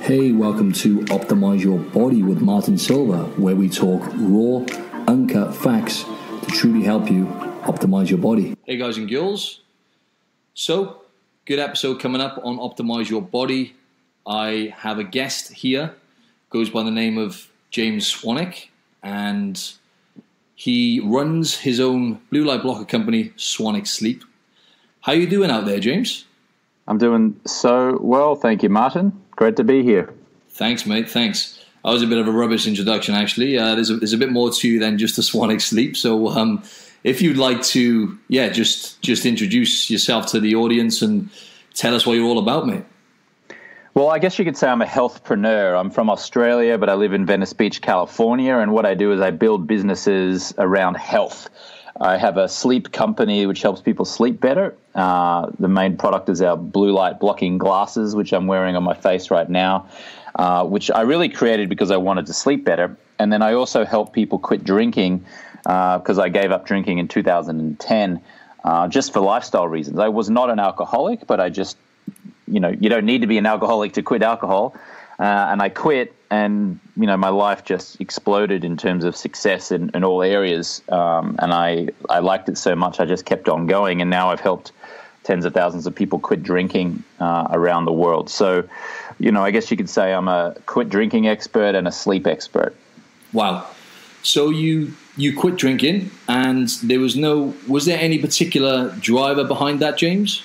Hey, welcome to Optimize Your Body with Martin Silva, where we talk raw, uncut facts to truly help you optimize your body. Hey guys and girls, so good episode coming up on Optimize Your Body. I have a guest here, goes by the name of James Swanwick, and he runs his own blue light blocker company, Swanwick Sleep. How you doing out there, James? I'm doing so well, thank you, Martin. Great to be here. Thanks, mate. Thanks. That was a bit of a rubbish introduction, actually. There's a bit more to you than just a Swanwick Sleep. So, if you'd like to, just introduce yourself to the audience and tell us what you're all about, mate. Well, I guess you could say I'm a healthpreneur. I'm from Australia, but I live in Venice Beach, California, and what I do is I build businesses around health. I have a sleep company which helps people sleep better. The main product is our blue light blocking glasses, which I'm wearing on my face right now, which I really created because I wanted to sleep better. And then I also help people quit drinking because I gave up drinking in 2010 just for lifestyle reasons. I was not an alcoholic, but I just, you don't need to be an alcoholic to quit alcohol. And I quit, and my life just exploded in terms of success in all areas. And I liked it so much, I just kept on going. And now I've helped tens of thousands of people quit drinking around the world. So, I guess you could say I'm a quit drinking expert and a sleep expert. Wow. So you quit drinking, and was there any particular driver behind that, James?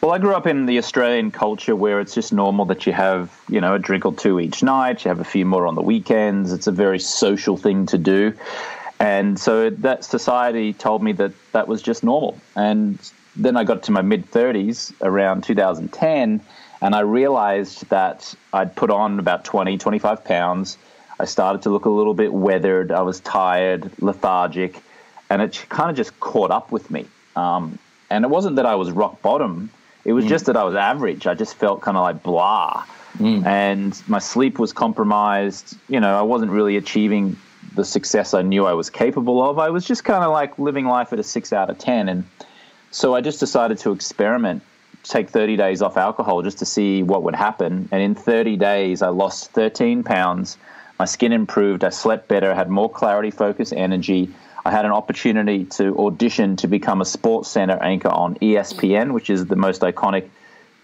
Well, I grew up in the Australian culture where it's just normal that you have, a drink or two each night. You have a few more on the weekends. It's a very social thing to do. And so that society told me that was just normal. And then I got to my mid-30s around 2010, and I realized that I'd put on about 20, 25 pounds. I started to look a little bit weathered. I was tired, lethargic, and it kind of just caught up with me. And it wasn't that I was rock bottom. It was just that I was average. I just felt kind of like blah. And my sleep was compromised. I wasn't really achieving the success I knew I was capable of. I was just kind of like living life at a 6 out of 10. And so I just decided to experiment, take 30 days off alcohol just to see what would happen. And in 30 days, I lost 13 pounds. My skin improved. I slept better, had more clarity, focus, energy. I had an opportunity to audition to become a SportsCenter anchor on ESPN, which is the most iconic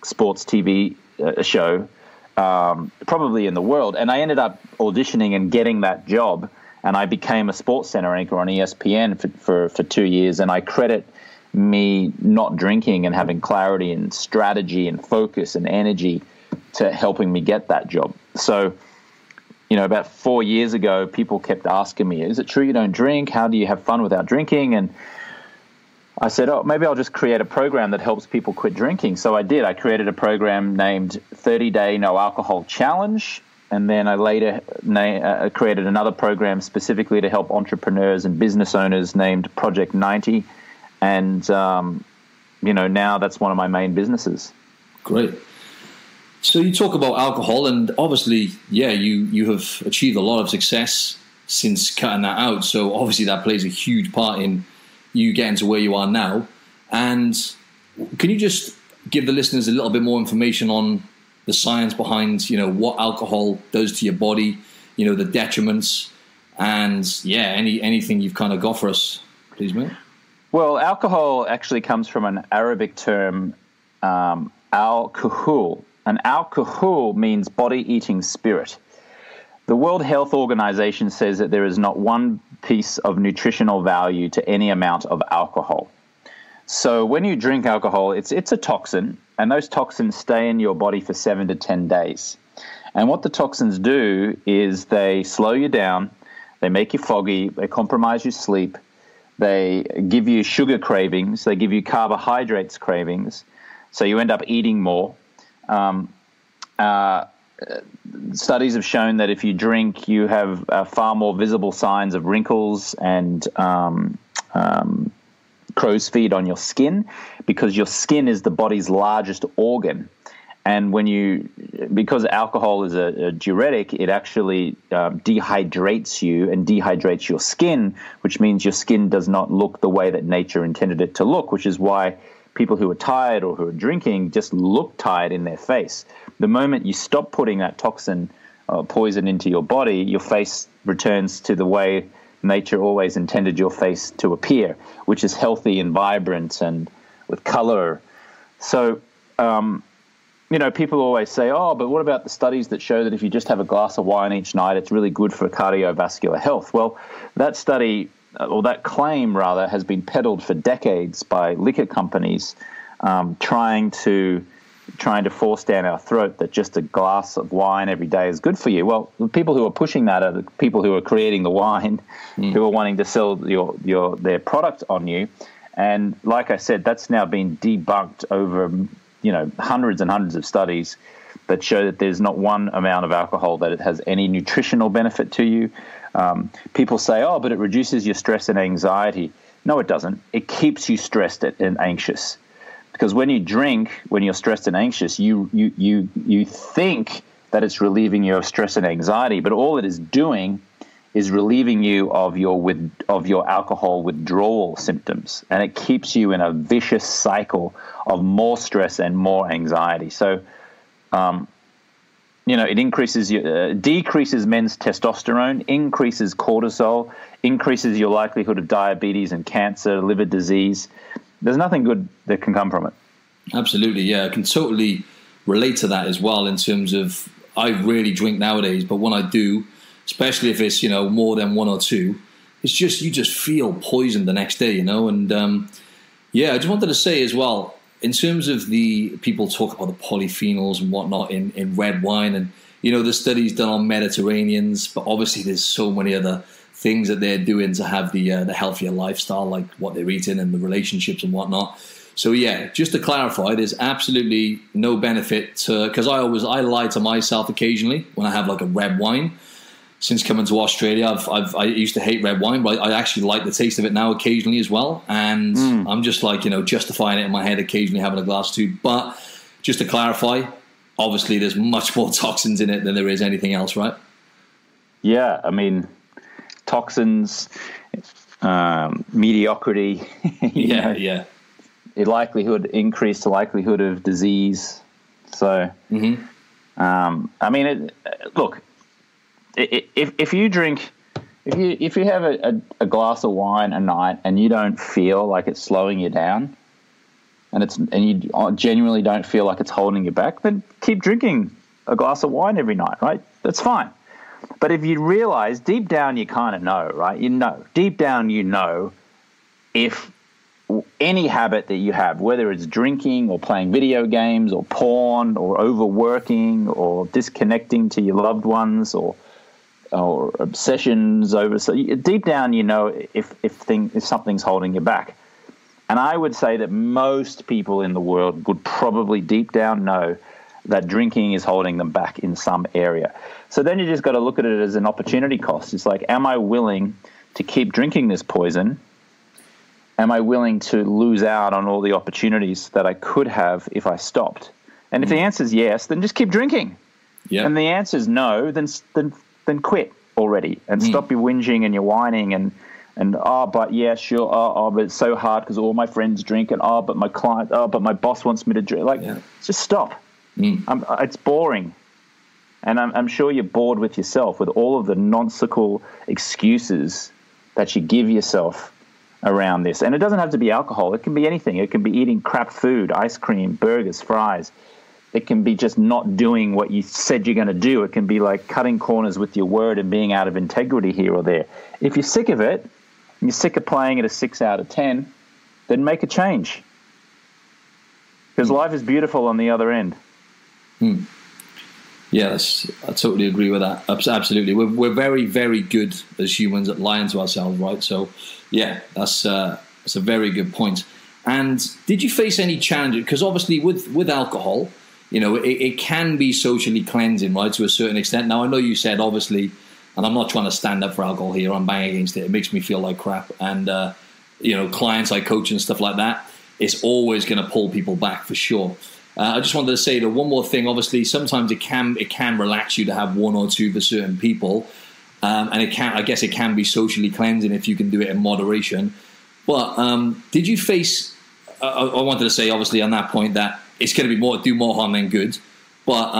sports TV show probably in the world. And I ended up auditioning and getting that job, and I became a SportsCenter anchor on ESPN for 2 years. And I credit me not drinking and having clarity and strategy and focus and energy to helping me get that job. So about 4 years ago, people kept asking me, is it true you don't drink? How do you have fun without drinking? And I said, maybe I'll just create a program that helps people quit drinking. So I did. I created a program named 30-Day No Alcohol Challenge. And then I later created another program specifically to help entrepreneurs and business owners named Project 90. And, now that's one of my main businesses. Great. So you talk about alcohol, and obviously, you have achieved a lot of success since cutting that out. So obviously that plays a huge part in you getting to where you are now. And can you just give the listeners a little bit more information on the science behind, what alcohol does to your body, the detriments, and anything you've kind of got for us, please, mate? Well, alcohol actually comes from an Arabic term, al-kuhul. And al-kuhul means body-eating spirit. The World Health Organization says that there is not one piece of nutritional value to any amount of alcohol. So when you drink alcohol, it's a toxin, and those toxins stay in your body for 7 to 10 days. And what the toxins do is they slow you down, they make you foggy, they compromise your sleep, they give you sugar cravings, they give you carbohydrates cravings, so you end up eating more. Studies have shown that if you drink, you have far more visible signs of wrinkles and crow's feet on your skin, because your skin is the body's largest organ. And because alcohol is a diuretic, it actually dehydrates you and dehydrates your skin, which means your skin does not look the way that nature intended it to look, which is why people who are tired or who are drinking just look tired in their face. The moment you stop putting that toxin or poison into your body, your face returns to the way nature always intended your face to appear, which is healthy and vibrant and with color. So, people always say, oh, but what about the studies that show that if you just have a glass of wine each night, it's really good for cardiovascular health? Well, that study, or that claim rather, has been peddled for decades by liquor companies, trying to force down our throat that just a glass of wine every day is good for you. Well, the people who are pushing that are the people who are creating the wine, who are wanting to sell their product on you. And like I said, that's now been debunked over hundreds and hundreds of studies that show that there's not one amount of alcohol that it has any nutritional benefit to you. People say, oh, but it reduces your stress and anxiety. No, it doesn't. It keeps you stressed and anxious. Because when you drink, when you're stressed and anxious, you think that it's relieving you of stress and anxiety, but all it is doing is relieving you of your alcohol withdrawal symptoms, and it keeps you in a vicious cycle of more stress and more anxiety. So, it decreases men's testosterone, increases cortisol, increases your likelihood of diabetes and cancer, liver disease. There's nothing good that can come from it. Absolutely, yeah. I can totally relate to that as well in terms of I really drink nowadays, but when I do, especially if it's, more than one or two, it's just, you just feel poisoned the next day, And, I just wanted to say as well, in terms of the people talk about the polyphenols and whatnot in red wine, and, the studies done on Mediterraneans, but obviously there's so many other things that they're doing to have the healthier lifestyle, like what they're eating and the relationships and whatnot. So just to clarify, there's absolutely no benefit to, because I lie to myself occasionally when I have like a red wine. Since coming to Australia, I used to hate red wine, but I actually like the taste of it now occasionally as well. And I'm just like, justifying it in my head, occasionally having a glass too. But just to clarify, obviously there's much more toxins in it than there is anything else, right? Yeah, I mean, toxins, mediocrity, increased likelihood of disease. So, look, if you drink, if you have a glass of wine a night and you don't feel like it's slowing you down, and you genuinely don't feel like it's holding you back, then keep drinking a glass of wine every night, right? That's fine. But if you realize deep down you kind of know, right? Deep down if any habit that you have, whether it's drinking or playing video games or porn or overworking or disconnecting to your loved ones or obsessions over, so deep down if something's holding you back. And I would say that most people in the world would probably deep down know that drinking is holding them back in some area. So then you just got to look at it as an opportunity cost. It's like, am I willing to keep drinking this poison? Am I willing to lose out on all the opportunities that I could have if I stopped? And if the answer is yes, then just keep drinking. Yeah. And the answer is no, then quit already and stop your whinging and your whining and but yeah, sure, but it's so hard because all my friends drink and but my client, but my boss wants me to drink. Just stop. It's boring. And I'm sure you're bored with yourself, with all of the nonsensical excuses that you give yourself around this. And it doesn't have to be alcohol. It can be anything. It can be eating crap food, ice cream, burgers, fries. It can be just not doing what you said you're going to do. It can be like cutting corners with your word and being out of integrity here or there. If you're sick of it, and you're sick of playing at a 6 out of 10, then make a change. Because life is beautiful on the other end. Yes, I totally agree with that. Absolutely. We're very, very good as humans at lying to ourselves, right? So, yeah, that's a very good point. And did you face any challenges? Because obviously with alcohol, it can be socially cleansing, right, to a certain extent. Now, I know you said, obviously, and I'm not trying to stand up for alcohol here. I'm banging against it. It makes me feel like crap. And, clients I coach and stuff like that, it's always going to pull people back for sure. I just wanted to say that one more thing. Obviously, sometimes it can relax you to have one or two for certain people, and I guess it can be socially cleansing if you can do it in moderation. But did you face I wanted to say, obviously, on that point, that it's going to be do more harm than good. But,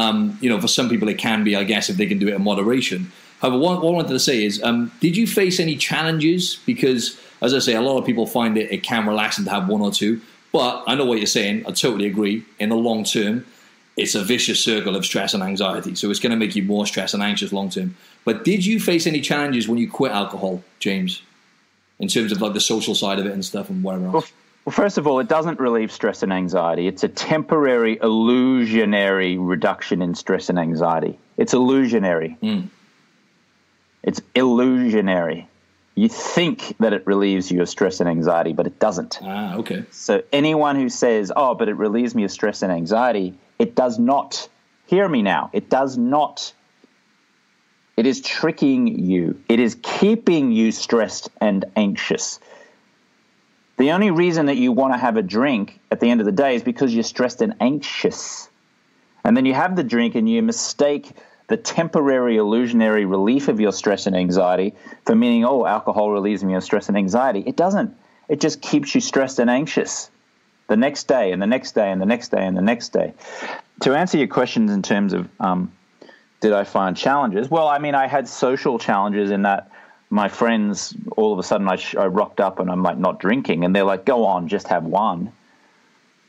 for some people, it can be, I guess, if they can do it in moderation. However, what I wanted to say is, did you face any challenges? Because, as I say, a lot of people find it can relax them to have one or two. But I know what you're saying. I totally agree. In the long term, it's a vicious circle of stress and anxiety. So it's going to make you more stressed and anxious long term. But did you face any challenges when you quit alcohol, James, in terms of like the social side of it and stuff and whatever else? Well, first of all, it doesn't relieve stress and anxiety. It's a temporary, illusionary reduction in stress and anxiety. It's illusionary. It's illusionary. You think that it relieves you of stress and anxiety, but it doesn't. Ah, okay. So anyone who says, oh, but it relieves me of stress and anxiety, it does not. Hear me now. It does not. It is tricking you. It is keeping you stressed and anxious. The only reason that you want to have a drink at the end of the day is because you're stressed and anxious. And then you have the drink and you mistake the temporary illusionary relief of your stress and anxiety for meaning, oh, alcohol relieves me of stress and anxiety. It doesn't. It just keeps you stressed and anxious the next day and the next day and the next day and the next day. To answer your questions in terms of did I find challenges? Well, I mean, I had social challenges in that my friends, all of a sudden I rocked up and I'm like not drinking and they're like, go on, just have one.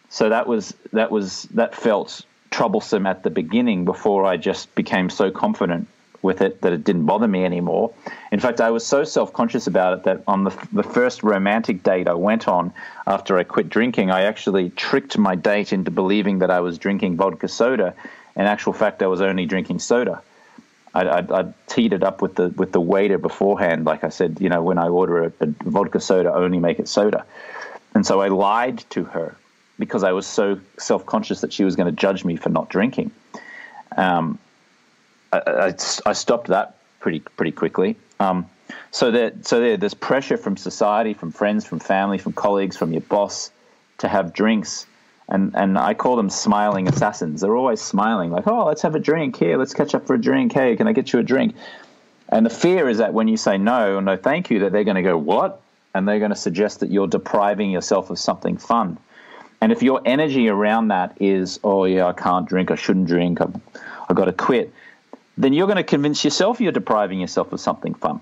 So that felt troublesome at the beginning before I just became so confident with it that it didn't bother me anymore. In fact, I was so self-conscious about it that on the first romantic date I went on after I quit drinking, I actually tricked my date into believing that I was drinking vodka soda. In actual fact, I was only drinking soda. I teed it up with the waiter beforehand. Like I said, when I order a vodka soda, only make it soda. And so I lied to her because I was so self-conscious that she was going to judge me for not drinking. I stopped that pretty quickly. So there's pressure from society, from friends, from family, from colleagues, from your boss to have drinks. And I call them smiling assassins. They're always smiling, like, oh, let's have a drink. Here, let's catch up for a drink. Hey, can I get you a drink? And the fear is that when you say no, thank you, that they're going to go, what? And they're going to suggest that you're depriving yourself of something fun. And if your energy around that is, oh, yeah, I can't drink, I shouldn't drink, I've got to quit, then you're going to convince yourself you're depriving yourself of something fun.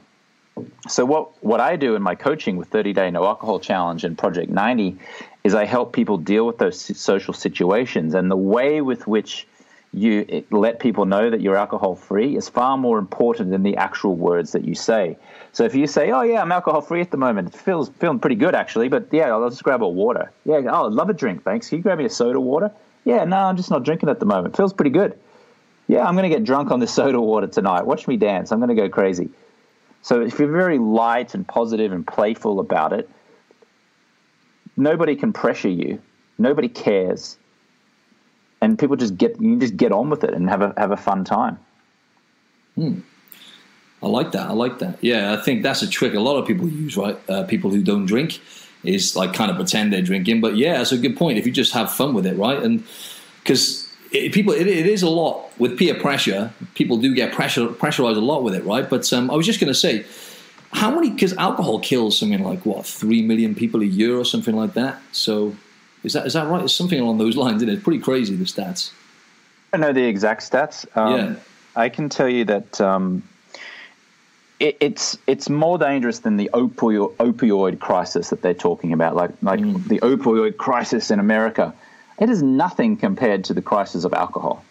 So what I do in my coaching with 30-Day No Alcohol Challenge and Project 90 is I help people deal with those social situations. And the way with which you let people know that you're alcohol-free is far more important than the actual words that you say. So if you say, oh, yeah, I'm alcohol-free at the moment, it feeling pretty good, actually, but, yeah, I'll just grab a water. Yeah, oh, I'd love a drink, thanks. Can you grab me a soda water? Yeah, no, I'm just not drinking at the moment. Feels pretty good. Yeah, I'm going to get drunk on this soda water tonight. Watch me dance. I'm going to go crazy. So if you're very light and positive and playful about it, nobody can pressure you. Nobody cares. And people you can just get on with it and have a fun time. I like that. Yeah, I think that's a trick a lot of people use, right? People who don't drink is like kind of pretend they're drinking. But yeah, that's a good point. If you just have fun with it, right? And because it is a lot with peer pressure. People do get pressurized a lot with it, right? But I was just going to say, how many? Because alcohol kills something like 3 million people a year or something like that. So is that right? It's something along those lines, isn't it? It's pretty crazy, the stats. I don't know the exact stats. Yeah. I can tell you that it's more dangerous than the opioid crisis that they're talking about, like the opioid crisis in America. It is nothing compared to the crisis of alcohol.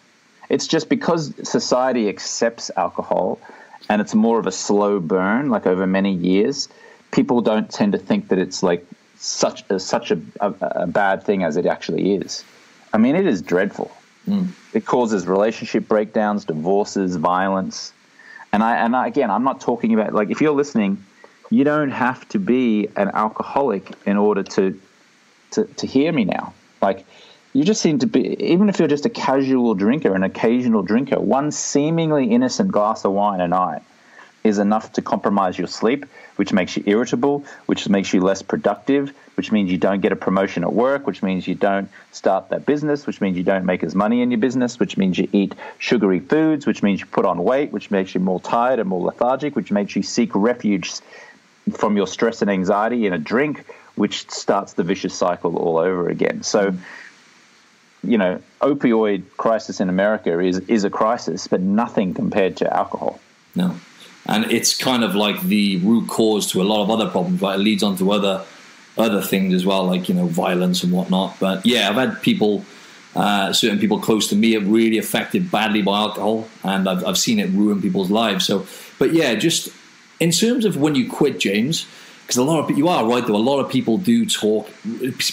It's just because society accepts alcohol and it's more of a slow burn, like over many years, people don't tend to think that it's like such a bad thing as it actually is. I mean, it is dreadful. It causes relationship breakdowns, divorces, violence. And again, I'm not talking about, like, if you're listening, you don't have to be an alcoholic in order to hear me now. Like, you just seem to be, even if you're just a casual drinker, an occasional drinker, one seemingly innocent glass of wine a night is enough to compromise your sleep, which makes you irritable, which makes you less productive, which means you don't get a promotion at work, which means you don't start that business, which means you don't make as money in your business, which means you eat sugary foods, which means you put on weight, which makes you more tired and more lethargic, which makes you seek refuge from your stress and anxiety in a drink, which starts the vicious cycle all over again. So, opioid crisis in America is a crisis, but nothing compared to alcohol. No. And it's kind of like the root cause to a lot of other problems, right? It leads on to other things as well, like, violence and whatnot. But yeah, I've had people, certain people close to me are really affected badly by alcohol, and I've seen it ruin people's lives. So, but yeah, just in terms of when you quit, James, because you are right though, a lot of people do talk.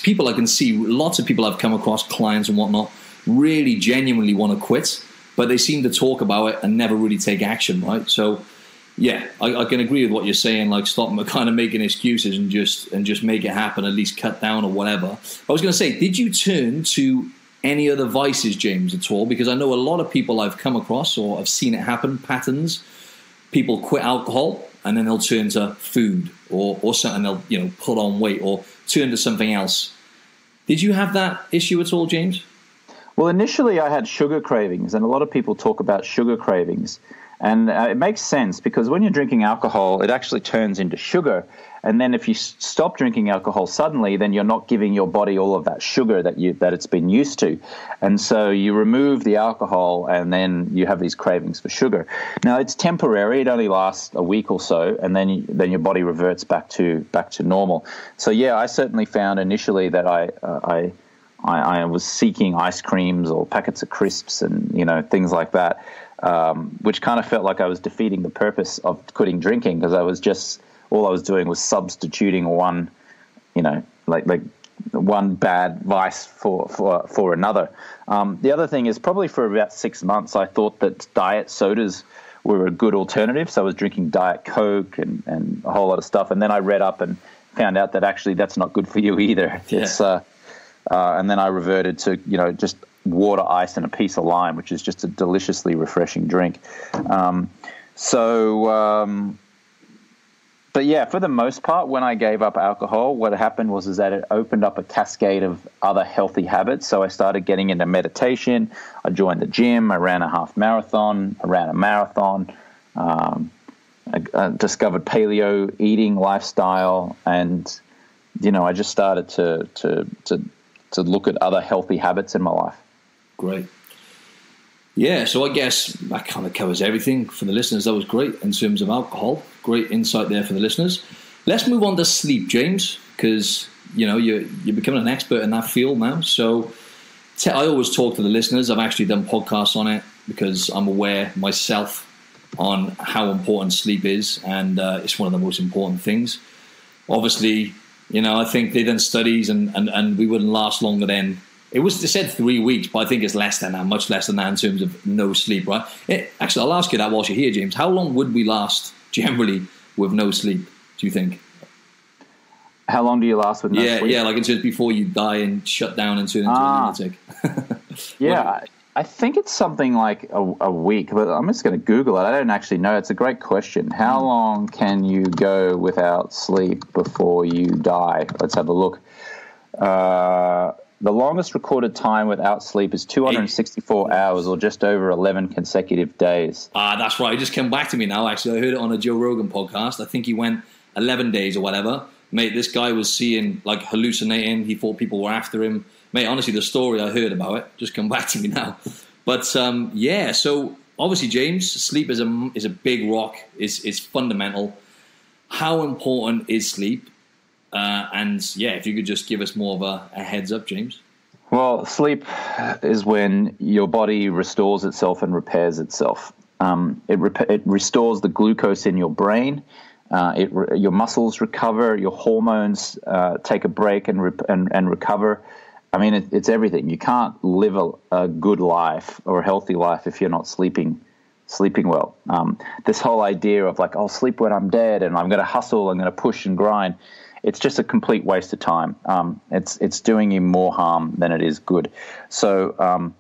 People I can see, lots of people I've come across, clients and whatnot, really genuinely want to quit, but they seem to talk about it and never really take action, right? So yeah, I can agree with what you're saying. Like, stop kind of making excuses and just make it happen. At least cut down or whatever. I was going to say, did you turn to any other vices, James, at all? Because I know a lot of people I've come across, or I've seen it happen, patterns. People quit alcohol and then they'll turn to food or something. They'll put on weight or turn to something else. Did you have that issue at all, James? Well, initially I had sugar cravings, and a lot of people talk about sugar cravings. And it makes sense, because when you're drinking alcohol, it actually turns into sugar. And then if you stop drinking alcohol suddenly, then you're not giving your body all of that sugar that it's been used to. And so you remove the alcohol, and then you have these cravings for sugar. Now, it's temporary. It only lasts a week or so, and then your body reverts back to normal. So yeah, I certainly found initially that I was seeking ice creams or packets of crisps and things like that. Which kind of felt like I was defeating the purpose of quitting drinking, because all I was doing was substituting one, like one bad vice for another. The other thing is, probably for about 6 months, I thought that diet sodas were a good alternative. So I was drinking Diet Coke and a whole lot of stuff. And then I read up and found out that actually that's not good for you either. Yeah. It's and then I reverted to, just water, ice, and a piece of lime, which is just a deliciously refreshing drink. But yeah, for the most part, when I gave up alcohol, what happened was that it opened up a cascade of other healthy habits. So I started getting into meditation. I joined the gym. I ran a half marathon. I ran a marathon. I discovered paleo eating lifestyle, and I just started to look at other healthy habits in my life. Great. Yeah, so I guess that kind of covers everything for the listeners. That was great in terms of alcohol. Great insight there for the listeners. Let's move on to sleep, James, because you're becoming an expert in that field now. So I always talk to the listeners. I've actually done podcasts on it because I'm aware myself on how important sleep is, and it's one of the most important things. Obviously, I think they've done studies and we wouldn't last longer than, they said 3 weeks, but I think it's less than that, much less than that in terms of no sleep, right? Actually, I'll ask you that whilst you're here, James. How long would we last generally with no sleep, do you think? How long do you last with no sleep? Yeah, like in terms before you die and shut down and turn into a lunatic. Yeah, I think it's something like a week, but I'm just going to Google it. I don't actually know. It's a great question. How long can you go without sleep before you die? Let's have a look. The longest recorded time without sleep is 264 hours, or just over 11 consecutive days. That's right. It just came back to me now, actually. I heard it on a Joe Rogan podcast. I think he went 11 days or whatever. Mate, this guy was seeing, hallucinating. He thought people were after him. Mate, honestly, the story I heard about it just come back to me now. But, so obviously, James, sleep is a big rock. It's fundamental. How important is sleep? If you could just give us more of a heads up, James. Well, sleep is when your body restores itself and repairs itself. It restores the glucose in your brain. Your muscles recover. Your hormones take a break and recover. I mean, it's everything. You can't live a good life or a healthy life if you're not sleeping well. This whole idea of I'll sleep when I'm dead and I'm going to hustle, I'm going to push and grind. It's just a complete waste of time. It's doing you more harm than it is good. So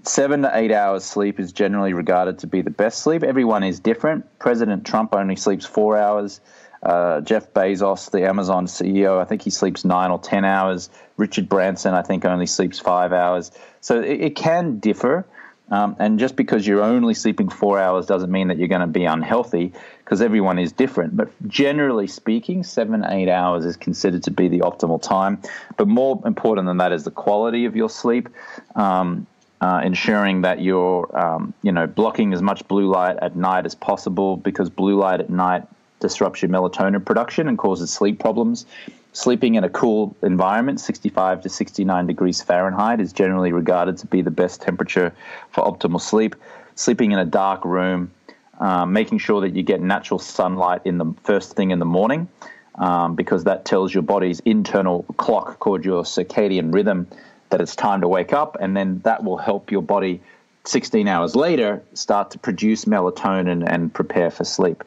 7 to 8 hours sleep is generally regarded to be the best sleep. Everyone is different. President Trump only sleeps 4 hours. Jeff Bezos, the Amazon CEO, I think he sleeps 9 or 10 hours. Richard Branson, I think, only sleeps 5 hours. So it can differ. And just because you're only sleeping 4 hours doesn't mean that you're going to be unhealthy, because everyone is different. But generally speaking, 7 to 8 hours is considered to be the optimal time. But more important than that is the quality of your sleep, ensuring that you're, blocking as much blue light at night as possible, because blue light at night disrupts your melatonin production and causes sleep problems. Sleeping in a cool environment, 65 to 69 degrees Fahrenheit, is generally regarded to be the best temperature for optimal sleep. Sleeping in a dark room, making sure that you get natural sunlight in the first thing in the morning, because that tells your body's internal clock, called your circadian rhythm, that it's time to wake up, and then that will help your body 16 hours later start to produce melatonin and prepare for sleep.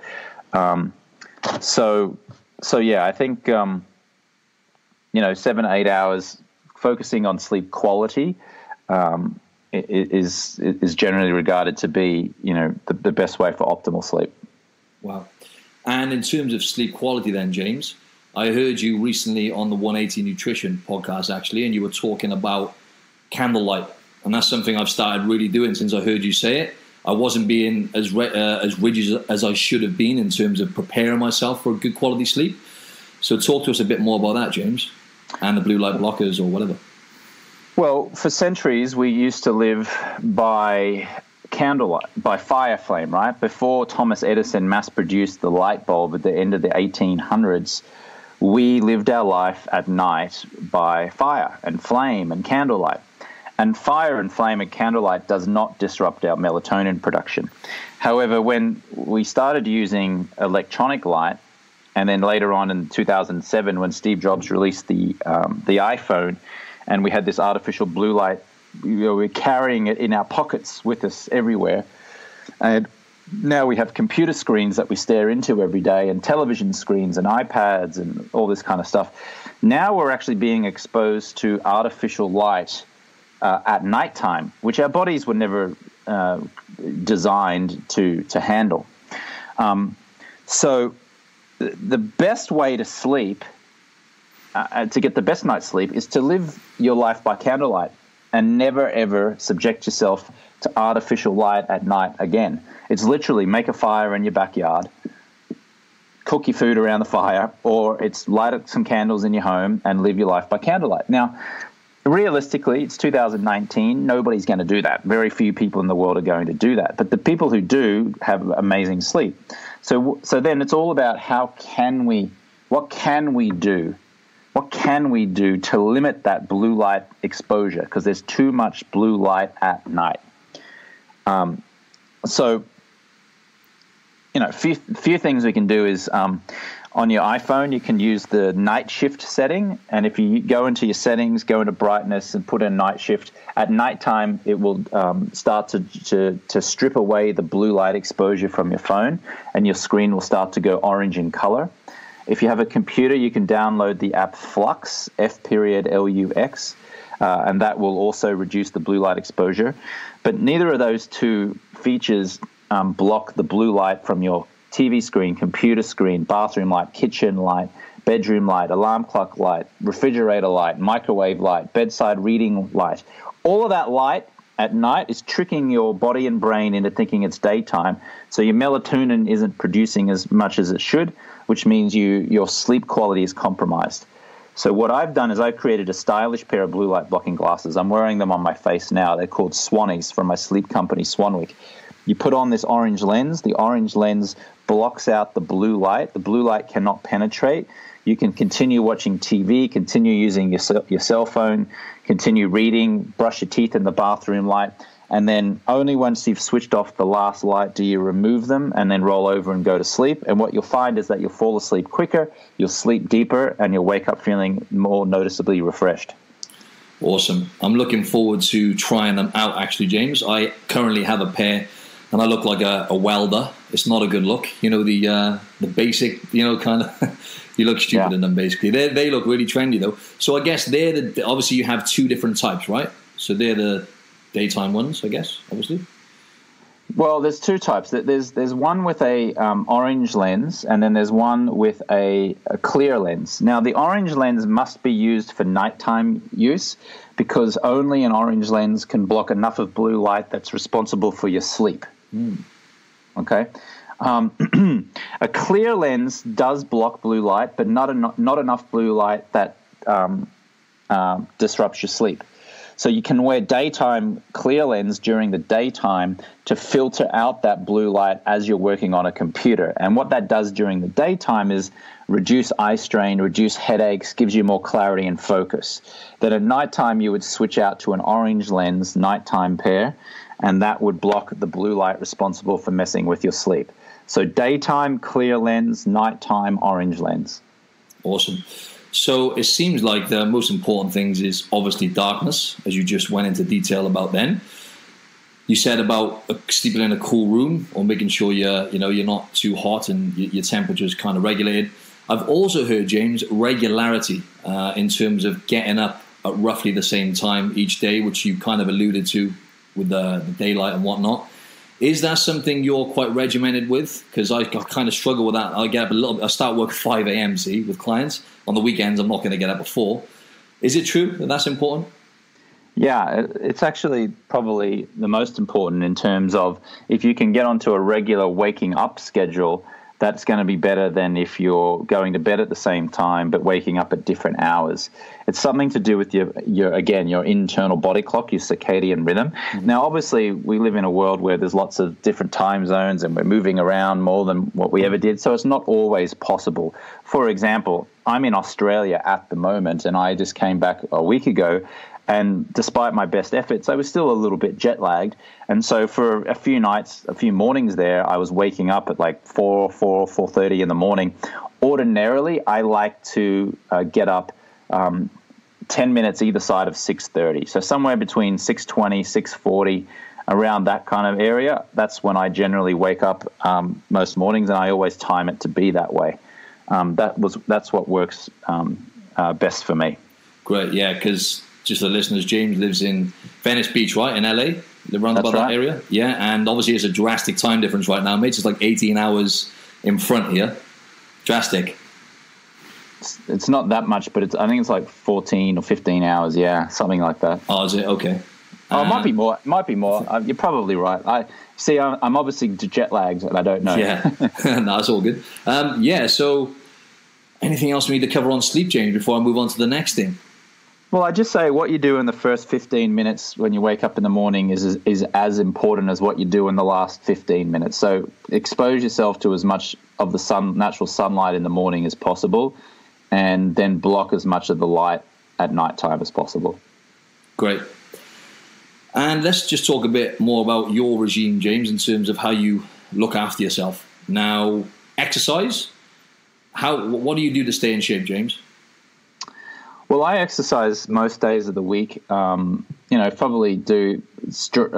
So yeah, I think 7 to 8 hours, focusing on sleep quality, is generally regarded to be, the best way for optimal sleep. Wow. And in terms of sleep quality then, James, I heard you recently on the 180 Nutrition podcast, actually, and you were talking about candlelight. And that's something I've started really doing since I heard you say it. I wasn't being as rigid as I should have been in terms of preparing myself for a good quality sleep. So talk to us a bit more about that, James, and the blue light blockers or whatever. Well, for centuries, we used to live by candlelight, by fire flame, right? Before Thomas Edison mass-produced the light bulb at the end of the 1800s, we lived our life at night by fire and flame and candlelight. And fire and flame and candlelight does not disrupt our melatonin production. However, when we started using electronic light, and then later on in 2007, when Steve Jobs released the iPhone, and we had this artificial blue light, we're carrying it in our pockets with us everywhere. And now we have computer screens that we stare into every day, and television screens and iPads and all this kind of stuff. Now we're actually being exposed to artificial light at nighttime, which our bodies were never designed to handle. So the best way to sleep, to get the best night's sleep, is to live your life by candlelight and never, ever subject yourself to artificial light at night again. It's literally make a fire in your backyard, cook your food around the fire, or it's light up some candles in your home and live your life by candlelight. Now, realistically, it's 2019. Nobody's going to do that. Very few people in the world are going to do that. But the people who do have amazing sleep. So then it's all about what can we do? What can we do to limit that blue light exposure? Because there's too much blue light at night. Few things we can do is on your iPhone, you can use the night shift setting. And if you go into your settings, go into brightness and put in night shift, at nighttime, it will start to strip away the blue light exposure from your phone, and your screen will start to go orange in color. If you have a computer, you can download the app Flux, F.LUX, and that will also reduce the blue light exposure. But neither of those two features block the blue light from your TV screen, computer screen, bathroom light, kitchen light, bedroom light, alarm clock light, refrigerator light, microwave light, bedside reading light. All of that light at night is tricking your body and brain into thinking it's daytime. So your melatonin isn't producing as much as it should, which means your sleep quality is compromised. So what I've done is I've created a stylish pair of blue light blocking glasses. I'm wearing them on my face now. They're called Swannies from my sleep company, Swanwick. You put on this orange lens. The orange lens blocks out the blue light. The blue light cannot penetrate. You can continue watching TV, continue using your cell phone, continue reading, brush your teeth in the bathroom light, and then only once you've switched off the last light do you remove them and then roll over and go to sleep. And what you'll find is that you'll fall asleep quicker, you'll sleep deeper, and you'll wake up feeling more noticeably refreshed. Awesome. I'm looking forward to trying them out, actually, James. I currently have a pair, and I look like a welder. It's not a good look. The basic, kind of, you look stupid in them, basically. They look really trendy, though. So I guess obviously you have two different types, right? So they're the daytime ones, I guess, obviously. Well, there's two types. There's one with a orange lens, and then there's one with a clear lens. Now, the orange lens must be used for nighttime use because only an orange lens can block enough of blue light that's responsible for your sleep. Okay? A clear lens does block blue light, but not enough blue light that disrupts your sleep. So you can wear daytime clear lens during the daytime to filter out that blue light as you're working on a computer. And what that does during the daytime is reduce eye strain, reduce headaches, gives you more clarity and focus. Then at nighttime, you would switch out to an orange lens nighttime pair, and that would block the blue light responsible for messing with your sleep. So daytime clear lens, nighttime orange lens. Awesome. So it seems like the most important things is obviously darkness, as you just went into detail about then. You said about sleeping in a cool room or making sure you're not too hot and your temperature is kind of regulated. I've also heard, James, regularity in terms of getting up at roughly the same time each day, which you kind of alluded to with the daylight and whatnot. Is that something you're quite regimented with? Because I kind of struggle with that. I get up a little bit. I start work 5 a.m. with clients. On the weekends, I'm not going to get up at 4. Is it true that that's important? Yeah, it's actually probably the most important in terms of if you can get onto a regular waking up schedule, that's going to be better than if you're going to bed at the same time but waking up at different hours. It's something to do with your internal body clock, your circadian rhythm. Mm-hmm. Now, obviously, we live in a world where there's lots of different time zones and we're moving around more than what we ever did, so it's not always possible. For example, I'm in Australia at the moment, and I just came back a week ago, and despite my best efforts, I was still a little bit jet lagged. And so for a few mornings there, I was waking up at like 4:30 in the morning. Ordinarily, I like to get up 10 minutes either side of 6:30. So somewhere between 6:20, 6:40, around that kind of area. That's when I generally wake up most mornings, and I always time it to be that way. That's what works best for me. Great, yeah, because just for the listeners, James lives in Venice Beach, right, in LA? Around about that area? Yeah, and obviously it's a drastic time difference right now, mate. It's like 18 hours in front here. Drastic. It's not that much, but I think it's like 14 or 15 hours, yeah, something like that. Oh, is it? Okay. Oh, it might be more. It might be more. You're probably right. I'm obviously jet lagged, and I don't know. Yeah, no, that's all good. So anything else we need to cover on sleep, James, before I move on to the next thing? Well, I just say what you do in the first 15 minutes when you wake up in the morning is as important as what you do in the last 15 minutes. So expose yourself to as much of the natural sunlight in the morning as possible, and then block as much of the light at nighttime as possible. Great. And let's just talk a bit more about your regime, James, in terms of how you look after yourself. Now, exercise. What do you do to stay in shape, James? Well, I exercise most days of the week. Probably do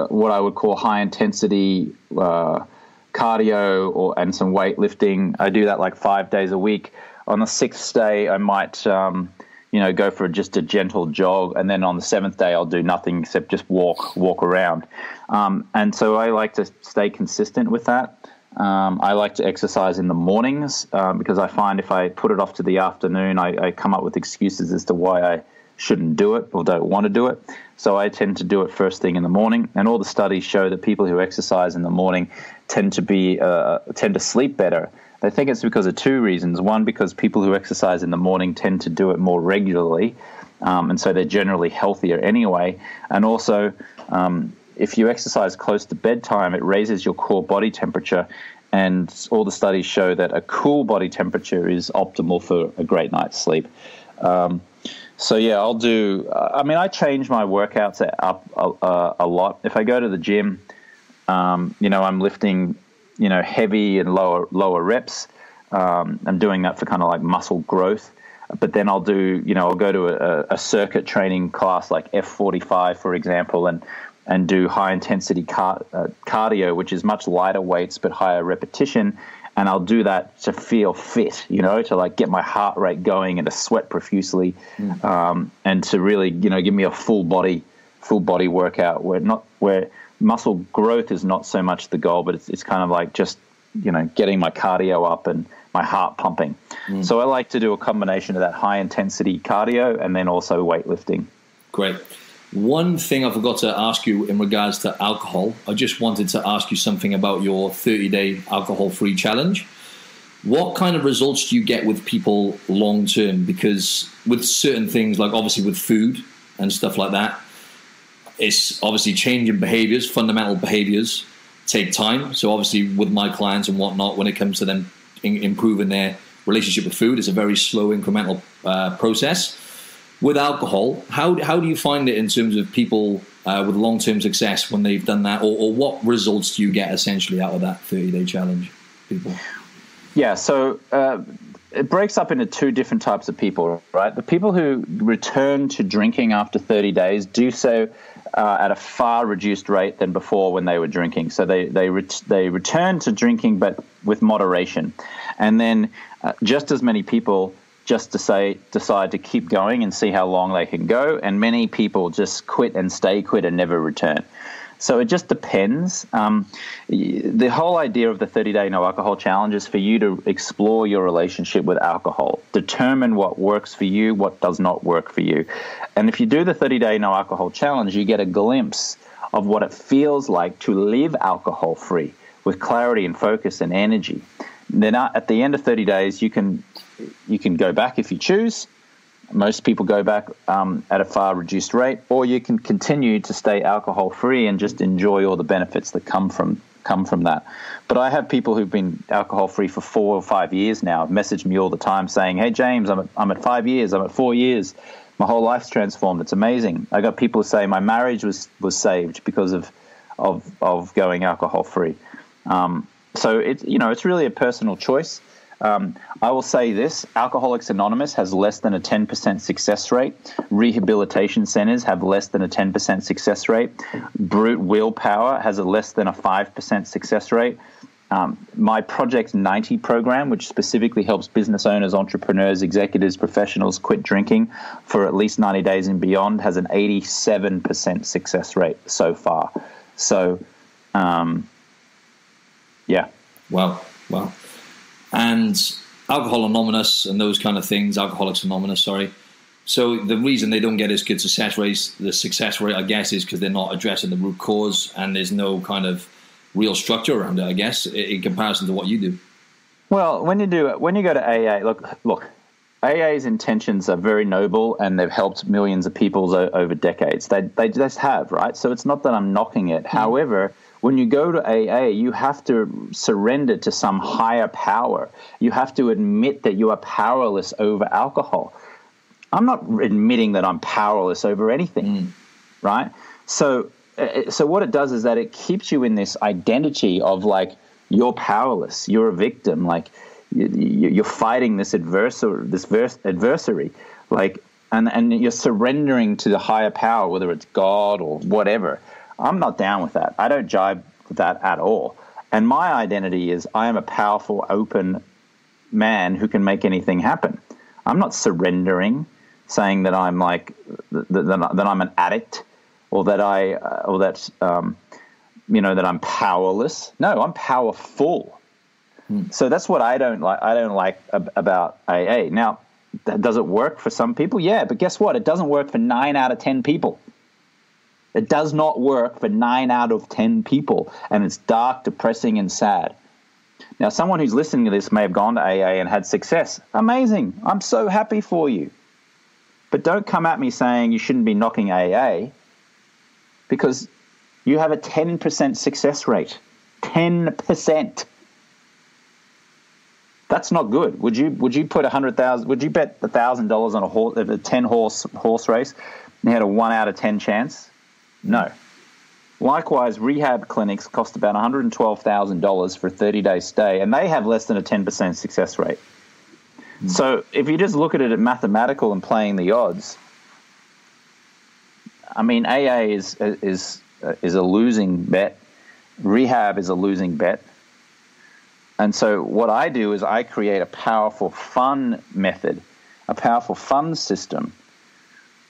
what I would call high intensity cardio and some weightlifting. I do that like 5 days a week. On the 6th day, I might go for just a gentle jog, and then on the 7th day, I'll do nothing except just walk around. And so I like to stay consistent with that. I like to exercise in the mornings because I find if I put it off to the afternoon, I come up with excuses as to why I shouldn't do it or don't want to do it. So I tend to do it first thing in the morning. And all the studies show that people who exercise in the morning tend to sleep better. They think it's because of 2 reasons. One, because people who exercise in the morning tend to do it more regularly, and so they're generally healthier anyway. And also, if you exercise close to bedtime, it raises your core body temperature, and all the studies show that a cool body temperature is optimal for a great night's sleep. I'll do. I change my workouts up a lot. If I go to the gym, I'm lifting, heavy and lower reps. I'm doing that for kind of like muscle growth. But then I'll go to a circuit training class like F45, for example, and do high-intensity cardio, which is much lighter weights but higher repetition, and I'll do that to feel fit, to like get my heart rate going and to sweat profusely, and to really, give me a full body workout where muscle growth is not so much the goal, but it's kind of like just, getting my cardio up and my heart pumping. So I like to do a combination of that high intensity cardio and then also weightlifting. Great. One thing I forgot to ask you in regards to alcohol, I just wanted to ask you something about your 30-day alcohol-free challenge. What kind of results do you get with people long term? Because with certain things, like obviously with food and stuff like that, it's obviously changing behaviors, fundamental behaviors take time. So obviously with my clients and whatnot, when it comes to them improving their relationship with food, it's a very slow incremental process. With alcohol, how do you find it in terms of people with long-term success when they've done that, or what results do you get essentially out of that 30-day challenge, people? Yeah, so it breaks up into two different types of people, right? The people who return to drinking after 30 days do so at a far reduced rate than before when they were drinking. So they return to drinking, but with moderation. And then just as many people just decide to keep going and see how long they can go, and many people just quit and stay quit and never return. So it just depends. The whole idea of the 30-day no alcohol challenge is for you to explore your relationship with alcohol, determine what works for you, what does not work for you. And if you do the 30-day no alcohol challenge, you get a glimpse of what it feels like to live alcohol-free with clarity and focus and energy. Then at the end of 30 days, you can go back if you choose. Most people go back at a far reduced rate, or you can continue to stay alcohol free and just enjoy all the benefits that come from that. But I have people who've been alcohol free for 4 or 5 years now, message me all the time saying, "Hey James, I'm at 5 years, I'm at 4 years, my whole life's transformed. It's amazing." I got people who say my marriage was saved because of going alcohol free. So it's really a personal choice. I will say this: Alcoholics Anonymous has less than a 10% success rate. Rehabilitation centers have less than a 10% success rate. Brute Willpower has a less than a 5% success rate. My Project 90 program, which specifically helps business owners, entrepreneurs, executives, professionals quit drinking for at least 90 days and beyond, has an 87% success rate so far. So, yeah. Wow. And Alcoholics Anonymous, sorry. So the reason they don't get as good success rate, I guess, is because they're not addressing the root cause, and there's no kind of real structure around it, I guess, in comparison to what you do. Well, when you go to AA, look, AA's intentions are very noble, and they've helped millions of people over decades. They just have, right? So it's not that I'm knocking it. Mm-hmm. However, when you go to AA, you have to surrender to some higher power. You have to admit that you are powerless over alcohol. I'm not admitting that I'm powerless over anything, right? So what it does is that it keeps you in this identity of like you're powerless, you're a victim, like you're fighting this adversary, like, and you're surrendering to the higher power, whether it's God or whatever. I'm not down with that. I don't jive with that at all. And my identity is I am a powerful, open man who can make anything happen. I'm not surrendering, saying that I'm like that I'm an addict, or that that I'm powerless. No, I'm powerful. So that's what I don't like about AA. Now, does it work for some people? Yeah, but guess what? It doesn't work for 9 out of 10 people. It does not work for 9 out of 10 people, and it's dark, depressing, and sad. Now, someone who's listening to this may have gone to AA and had success. Amazing. I'm so happy for you. But don't come at me saying you shouldn't be knocking AA, because you have a 10% success rate. 10%. That's not good. Would you put $100,000? Would you bet $1,000 on a 10-horse race and you had a 1 out of 10 chance? No. Likewise, rehab clinics cost about $112,000 for a 30-day stay, and they have less than a 10% success rate. So if you just look at it at mathematical and playing the odds, I mean, AA is a losing bet. Rehab is a losing bet. And so what I do is I create a powerful fun method, a powerful fun system,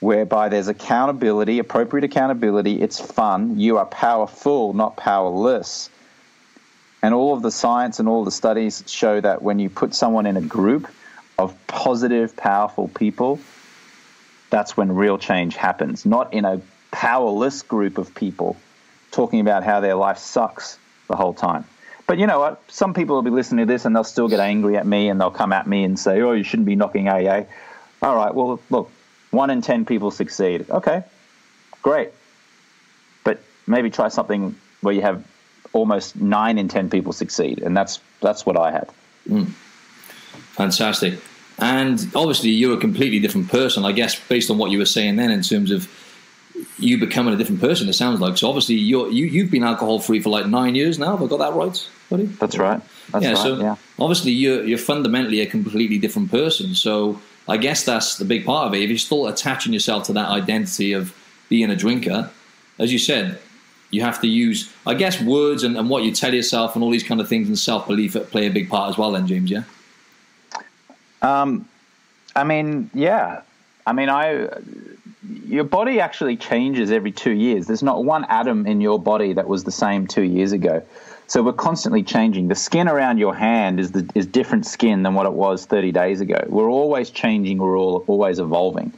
whereby there's accountability, appropriate accountability. It's fun. You are powerful, not powerless. And all of the science and all the studies show that when you put someone in a group of positive, powerful people, that's when real change happens, not in a powerless group of people talking about how their life sucks the whole time. But you know what? Some people will be listening to this and they'll still get angry at me and they'll come at me and say, oh, you shouldn't be knocking AA. All right, well, look, 1 in 10 people succeed. Okay, great. But maybe try something where you have almost 9 in 10 people succeed. And that's what I had. Fantastic. And obviously you're a completely different person, I guess, based on what you were saying then in terms of you becoming a different person, it sounds like. So obviously you've been alcohol-free for like 9 years now. Have I got that right, buddy? That's right. So obviously you're fundamentally a completely different person. So I guess that's the big part of it. If you're still attaching yourself to that identity of being a drinker, as you said, you have to use, I guess, words and what you tell yourself and all these kind of things and self-belief play a big part as well then, James, yeah? Your body actually changes every 2 years. There's not one atom in your body that was the same 2 years ago. So we're constantly changing. The skin around your hand is different skin than what it was 30 days ago. We're always changing. We're always evolving.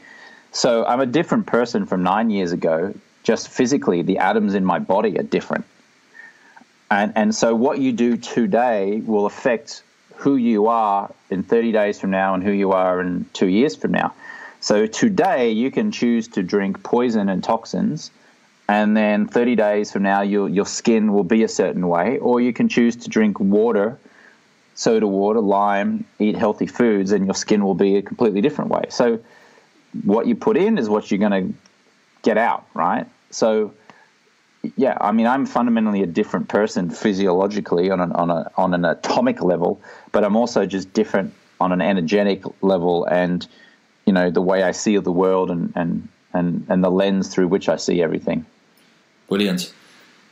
So I'm a different person from 9 years ago. Just physically, the atoms in my body are different. And so what you do today will affect who you are in 30 days from now and who you are in 2 years from now. So today you can choose to drink poison and toxins, and then 30 days from now your skin will be a certain way, or you can choose to drink water, soda water, lime, eat healthy foods, and your skin will be a completely different way. So what you put in is what you're going to get out, right? So yeah, I mean, I'm fundamentally a different person physiologically on an atomic level, but I'm also just different on an energetic level, and you know, the way I see the world and the lens through which I see everything. Brilliant.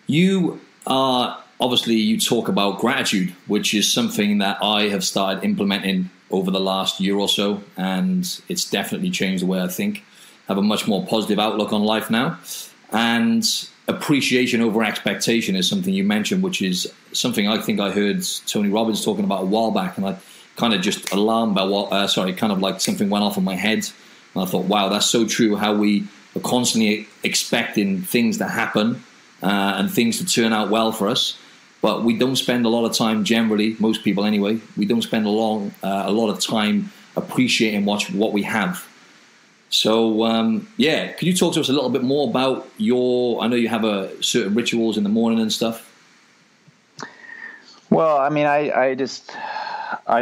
You talk about gratitude, which is something that I have started implementing over the last year or so, and it's definitely changed the way I think. I have a much more positive outlook on life now, and appreciation over expectation is something you mentioned, which is something I think I heard Tony Robbins talking about a while back, and I kind of just alarmed by kind of like something went off in my head, and I thought, wow, that's so true, how we are constantly expecting things to happen and things to turn out well for us, but we don't spend a lot of time, generally, most people anyway, we don't spend a lot of time appreciating what we have. So, could you talk to us a little bit more about I know you have certain rituals in the morning and stuff. Well, I mean, I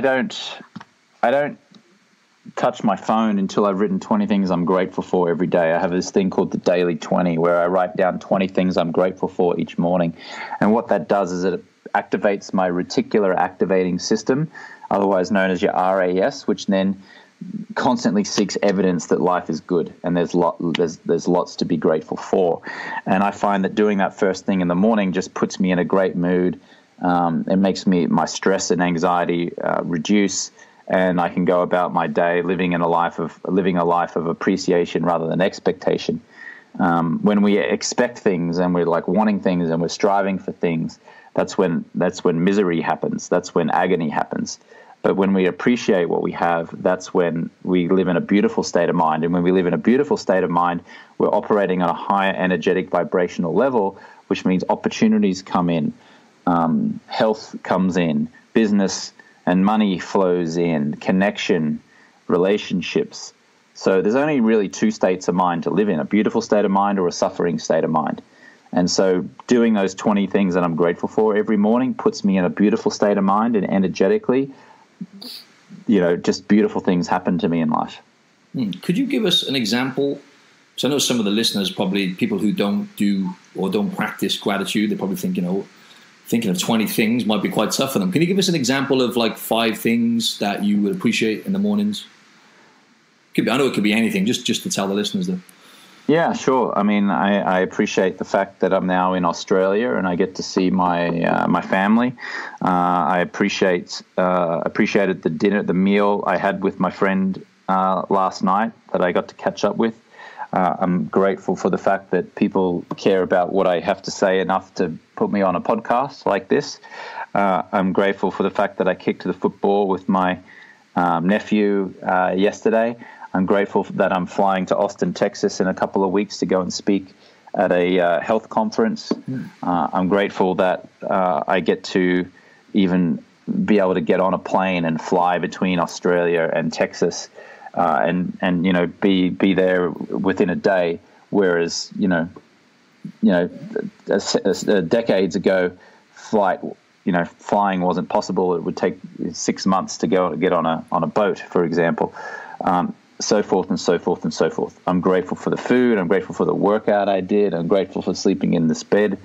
don't touch my phone until I've written 20 things I'm grateful for every day. I have this thing called the Daily 20, where I write down 20 things I'm grateful for each morning. And what that does is it activates my reticular activating system, otherwise known as your RAS, which then constantly seeks evidence that life is good and there's lots to be grateful for. And I find that doing that first thing in the morning just puts me in a great mood. It makes my stress and anxiety reduce, and I can go about my day living a life of appreciation rather than expectation. When we expect things and we're like wanting things and we're striving for things, that's when misery happens. That's when agony happens. But when we appreciate what we have, that's when we live in a beautiful state of mind. And when we live in a beautiful state of mind, we're operating on a higher energetic vibrational level, which means opportunities come in, health comes in, business and money flows in, connection, relationships. So there's only really 2 states of mind to live in, a beautiful state of mind or a suffering state of mind. And so doing those 20 things that I'm grateful for every morning puts me in a beautiful state of mind, and energetically, you know, just beautiful things happen to me in life. Could you give us an example? So I know some of the listeners, probably people who don't do or don't practice gratitude, they probably think, thinking of 20 things might be quite tough for them. Can you give us an example of like 5 things that you would appreciate in the mornings? I know it could be anything, just to tell the listeners that. Yeah, sure. I mean, I appreciate the fact that I'm now in Australia and I get to see my family. I appreciated the meal I had with my friend last night that I got to catch up with. I'm grateful for the fact that people care about what I have to say enough to put me on a podcast like this. I'm grateful for the fact that I kicked the football with my nephew yesterday. I'm grateful that I'm flying to Austin, Texas in a couple of weeks to go and speak at a health conference. I'm grateful that I get to even be able to get on a plane and fly between Australia and Texas, and be there within a day. Whereas decades ago, flying wasn't possible. It would take 6 months to get on a boat, for example. So forth and so forth and so forth. I'm grateful for the food. I'm grateful for the workout I did. I'm grateful for sleeping in this bed.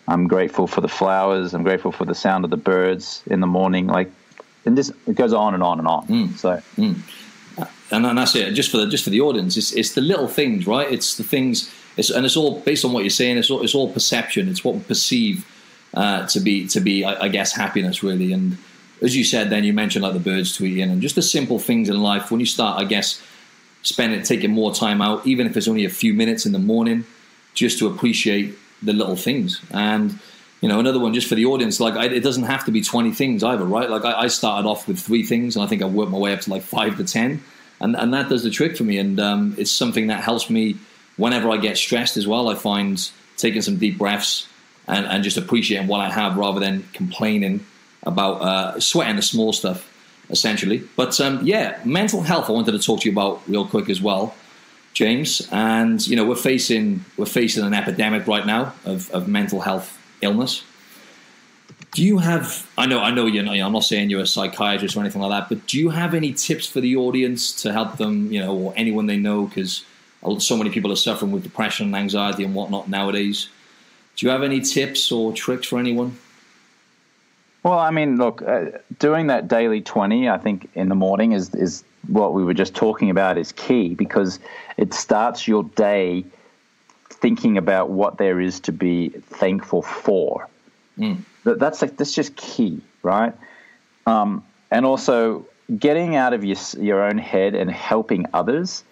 I'm grateful for the flowers. I'm grateful for the sound of the birds in the morning. And it goes on and on and on. And that's it. Just for the audience, it's the little things, right? It's the things. It's all based on what you're saying. It's all perception. It's what we perceive to be, I guess, happiness, really. And as you said, then you mentioned like the birds tweeting and just the simple things in life. When you start, I guess, taking more time out, even if it's only a few minutes in the morning, just to appreciate the little things. And another one just for the audience, it doesn't have to be 20 things either, right? I started off with 3 things, and I think I've worked my way up to 5 to 10, and that does the trick for me. And it's something that helps me whenever I get stressed as well. I find taking some deep breaths and just appreciating what I have rather than complaining about sweating the small stuff, essentially. But mental health I wanted to talk to you about real quick as well, James. And we're facing an epidemic right now of mental health illness. Do you have, I know I'm not saying you're a psychiatrist or anything like that, but do you have any tips for the audience to help them, or anyone they know, because so many people are suffering with depression and anxiety and whatnot nowadays? Do you have any tips or tricks for anyone? Well, I mean, look, doing that daily 20, I think, in the morning is what we were just talking about is key, because it starts your day thinking about what there is to be thankful for. That's just key, right? And also getting out of your own head and helping others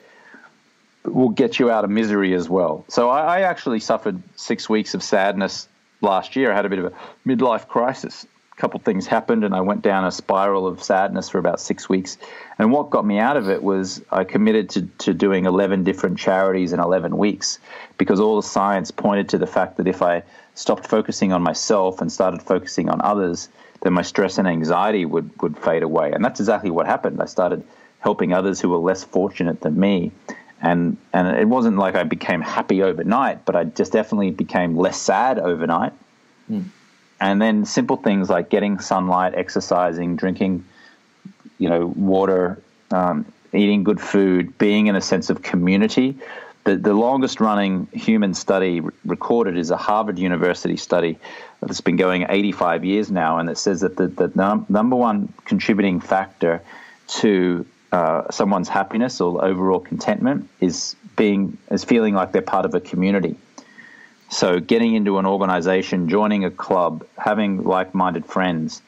will get you out of misery as well. So I actually suffered 6 weeks of sadness last year. I had a bit of a midlife crisis. A couple of things happened, and I went down a spiral of sadness for about 6 weeks. And what got me out of it was I committed to doing 11 different charities in 11 weeks, because all the science pointed to the fact that if I stopped focusing on myself and started focusing on others, then my stress and anxiety would fade away. And that's exactly what happened. I started helping others who were less fortunate than me. And it wasn't like I became happy overnight, but I just definitely became less sad overnight. And then simple things like getting sunlight, exercising, drinking, water, eating good food, being in a sense of community. The longest running human study recorded is a Harvard University study that's been going 85 years now, and it says that the number one contributing factor to someone's happiness or overall contentment is feeling like they're part of a community. So getting into an organization, joining a club, having like-minded friends,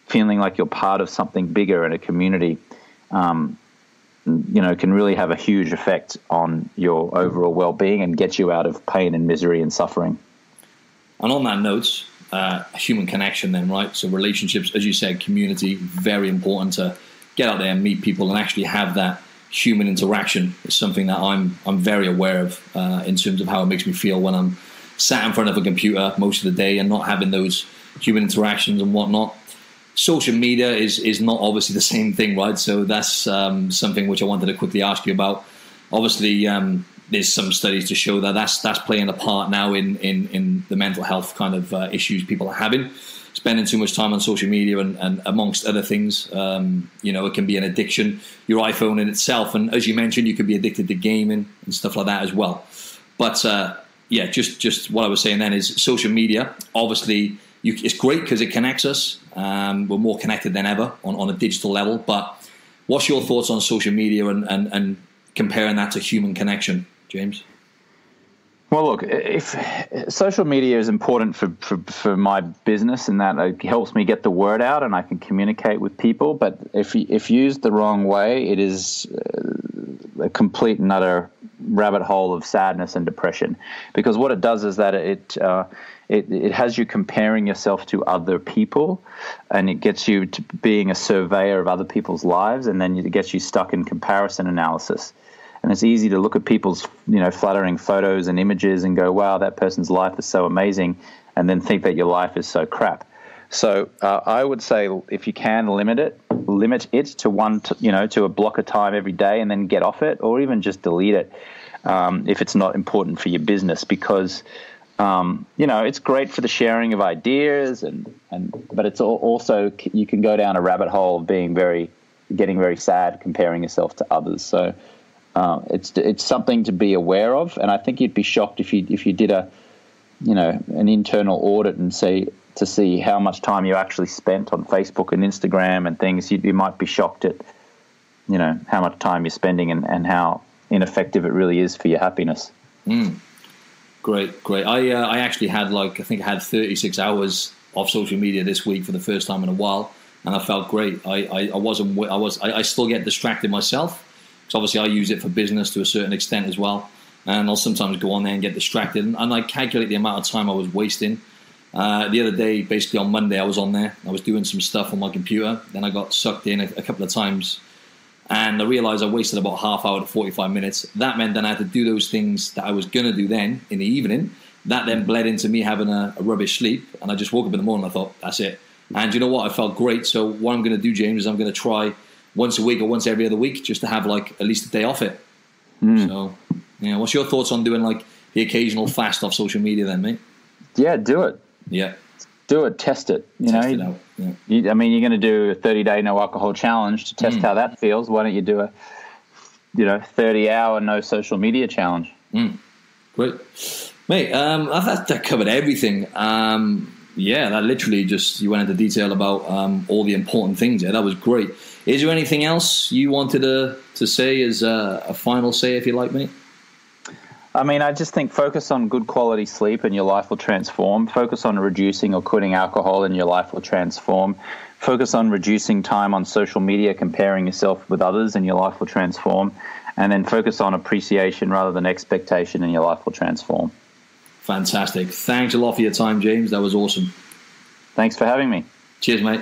feeling like you're part of something bigger in a community, can really have a huge effect on your overall well-being and get you out of pain and misery and suffering. And on that note, human connection then, right? So relationships, as you said, community, very important to get out there and meet people and actually have that human interaction. Is something that I'm very aware of in terms of how it makes me feel when I'm sat in front of a computer most of the day and not having those human interactions and whatnot. Social media is not obviously the same thing, right? So that's something which I wanted to quickly ask you about. Obviously, there's some studies to show that that's playing a part now in the mental health kind of issues people are having. Spending too much time on social media and amongst other things, it can be an addiction. Your iPhone in itself, and as you mentioned, you could be addicted to gaming and stuff like that as well. But just what I was saying then is social media. Obviously, it's great because it connects us. We're more connected than ever on a digital level. But what's your thoughts on social media and comparing that to human connection, James? Well, look, if social media is important for my business in that it helps me get the word out and I can communicate with people. But if used the wrong way, it is a complete and utter rabbit hole of sadness and depression, because what it does is that it has you comparing yourself to other people, and it gets you to being a surveyor of other people's lives, and then it gets you stuck in comparison analysis. And it's easy to look at people's, flattering photos and images and go, wow, that person's life is so amazing, and then think that your life is so crap. So I would say, if you can limit it to one, to a block of time every day, and then get off it, or even just delete it if it's not important for your business, because it's great for the sharing of ideas, but it's also, you can go down a rabbit hole of getting very sad, comparing yourself to others. So it's something to be aware of, and I think you'd be shocked if you did an internal audit and to see how much time you actually spent on Facebook and Instagram and things. You might be shocked at how much time you're spending and how ineffective it really is for your happiness. Great. I actually had I think I had 36 hours of social media this week for the first time in a while, and I felt great. I still get distracted myself, because obviously I use it for business to a certain extent as well, and I'll sometimes go on there and get distracted, and I calculate the amount of time I was wasting. The other day, basically on Monday, I was on there. I was doing some stuff on my computer. Then I got sucked in a couple of times, and I realized I wasted about half hour to 45 minutes. That meant then I had to do those things that I was going to do then in the evening. That then bled into me having a rubbish sleep, and I just woke up in the morning and I thought, that's it. And you know what? I felt great. So what I'm going to do, James, is I'm going to try once a week or once every other week just to have at least a day off it. So, what's your thoughts on doing the occasional fast off social media then, mate? Yeah, do it. Yeah. Do it, test it. Test it out. Yeah. You're going to do a 30-day no alcohol challenge to test how that feels. Why don't you do a 30-hour no social media challenge? Great. Mate, that covered everything. That literally you went into detail about all the important things there. That was great. Is there anything else you wanted to say as a final say, if you like, mate? I just think focus on good quality sleep and your life will transform. Focus on reducing or quitting alcohol and your life will transform. Focus on reducing time on social media, comparing yourself with others, and your life will transform. And then focus on appreciation rather than expectation, and your life will transform. Fantastic. Thanks a lot for your time, James. That was awesome. Thanks for having me. Cheers, mate.